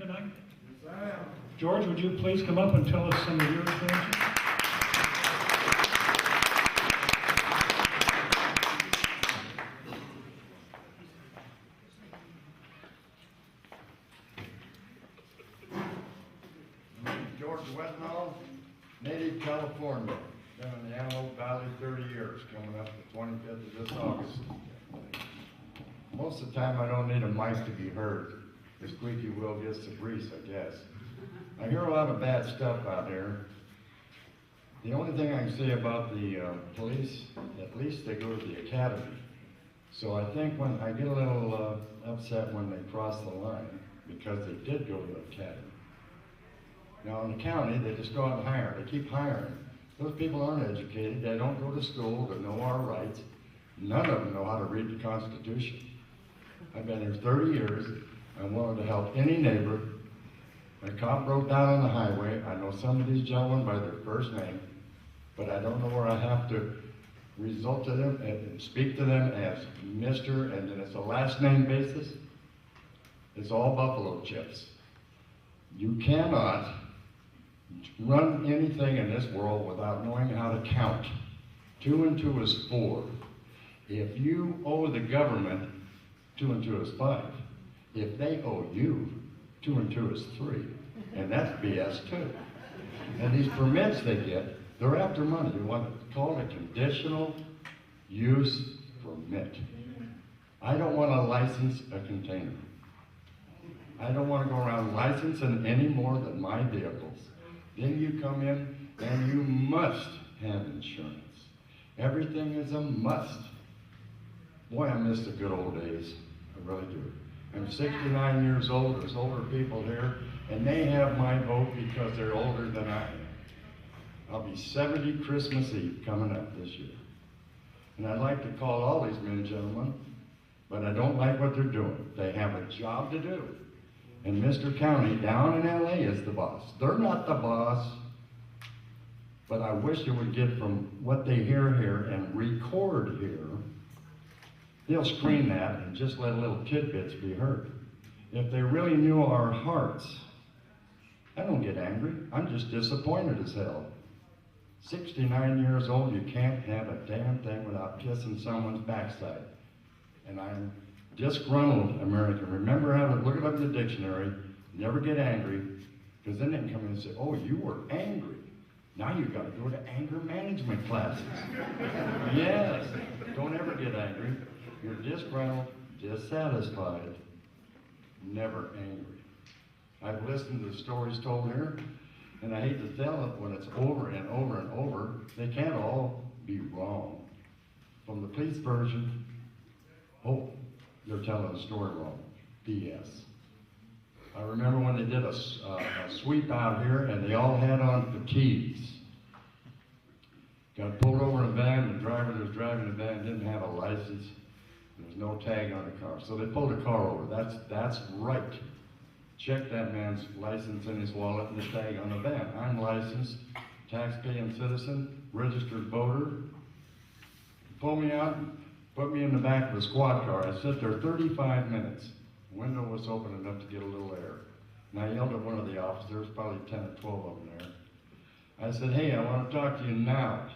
tonight? Yes, I am. George, would you please come up and tell us some of your experiences? George Wetnall, native California. Been in the Antelope Valley 30 years, coming up the 25th of this August. Most of the time I don't need a mic to be heard. The squeaky wheel gets the grease, I guess. I hear a lot of bad stuff out there. The only thing I can say about the police, at least they go to the academy. So I think when I get a little upset when they cross the line, because they did go to the academy. Now in the county, they just go out and hire. They keep hiring. Those people aren't educated. They don't go to school to know our rights. None of them know how to read the Constitution. I've been here 30 years. I wanted to help any neighbor. A cop broke down on the highway. I know some of these gentlemen by their first name, but I don't know where I have to result to them and speak to them as Mr. and then it's a last name basis. It's all buffalo chips. You cannot run anything in this world without knowing how to count. 2 and 2 is 4. If you owe the government, 2 and 2 is 5. If they owe you, 2 and 2 is 3. And that's BS too. And these permits they get, they're after money. You want to call it a conditional use permit. I don't want to license a container. I don't want to go around licensing any more than my vehicles. Then you come in and you must have insurance. Everything is a must. Boy, I miss the good old days. I really do. I'm 69 years old. There's older people here, and they have my vote because they're older than I am. I'll be 70 Christmas Eve coming up this year. And I'd like to call all these men gentlemen, but I don't like what they're doing. They have a job to do. And Mr. County down in LA is the boss. They're not the boss, but I wish they would get from what they hear here and record here. They'll screen that and just let little tidbits be heard. If they really knew our hearts, I don't get angry. I'm just disappointed as hell. 69 years old, you can't have a damn thing without kissing someone's backside. And I'm disgruntled American. Remember how to look it up in the dictionary, never get angry, because then they can come in and say, oh, you were angry. Now you've got to go to anger management classes. Yes, don't ever get angry. You're disgruntled, dissatisfied, never angry. I've listened to the stories told here, and I hate to tell it when it's over and over and over. They can't all be wrong. From the police version, oh, they're telling the story wrong. BS. I remember when they did a sweep out here and they all had on fatigues. Got pulled over in a van, the driver that was driving the van didn't have a license. There was no tag on the car. So they pulled the car over. That's right. Check that man's license in his wallet and the tag on the van. I'm licensed, tax-paying citizen, registered voter. Pull me out, put me in the back of a squad car. I sat there 35 minutes. The window was open enough to get a little air. And I yelled at one of the officers, probably 10 or 12 of them there. I said, hey, I want to talk to you now.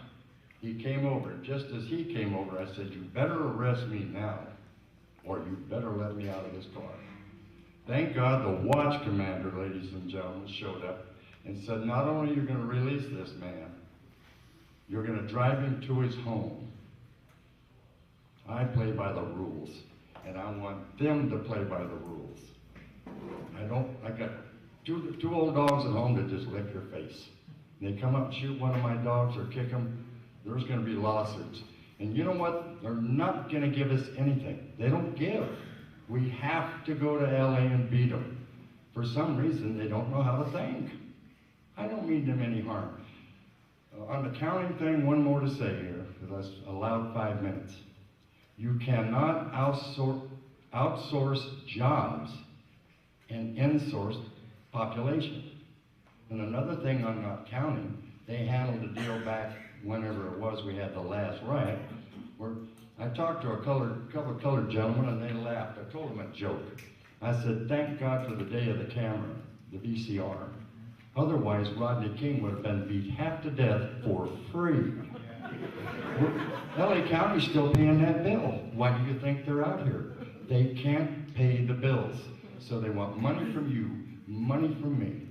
He came over, and just as he came over, I said, you better arrest me now, or you better let me out of this car. Thank God the watch commander, ladies and gentlemen, showed up and said, not only are you going to release this man, you're going to drive him to his home. I play by the rules, and I want them to play by the rules. I got two old dogs at home that just lick your face. They come up and shoot one of my dogs or kick them, there's going to be lawsuits. And you know what? They're not going to give us anything. They don't give. We have to go to LA and beat them. For some reason, they don't know how to think. I don't mean them any harm. On the counting thing, one more to say here, because I allowed 5 minutes. You cannot outsource jobs and insource population. And another thing I'm not counting, they handled the deal back whenever it was we had the last riot, where I talked to a couple of colored gentlemen and they laughed. I told them a joke. I said, thank God for the day of the camera, the VCR. Otherwise, Rodney King would have been beat half to death for free. LA County's still paying that bill. Why do you think they're out here? They can't pay the bills. So they want money from you, money from me.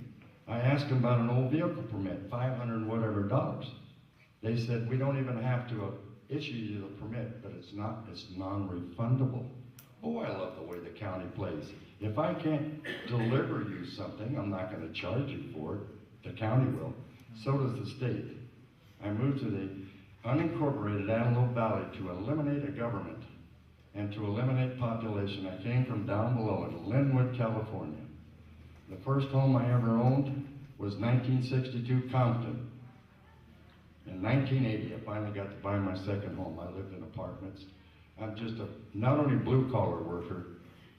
I asked them about an old vehicle permit, $500 and whatever dollars. They said, we don't even have to issue you the permit, but it's non-refundable. Oh, I love the way the county plays. If I can't deliver you something, I'm not gonna charge you for it. The county will. So does the state. I moved to the unincorporated Antelope Valley to eliminate a government and to eliminate population. I came from down below in Linwood, California. The first home I ever owned was 1962 Compton. In 1980, I finally got to buy my second home. I lived in apartments. I'm just a not only blue-collar worker,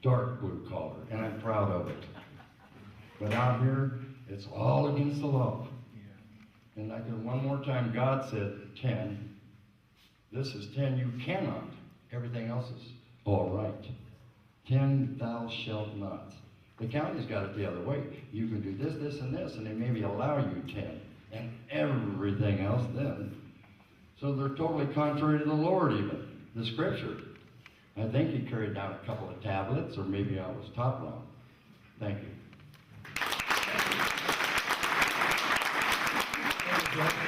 dark blue-collar, and I'm proud of it. But out here, it's all against the law. And like one more time, God said 10. This is 10, you cannot. Everything else is all right. 10, thou shalt not. The county's got it the other way. You can do this, this, and this, and they maybe allow you 10, and everything else then. So they're totally contrary to the Lord even, the scripture. I think he carried down a couple of tablets, or maybe I was top wrong. Thank you. Thank you, George.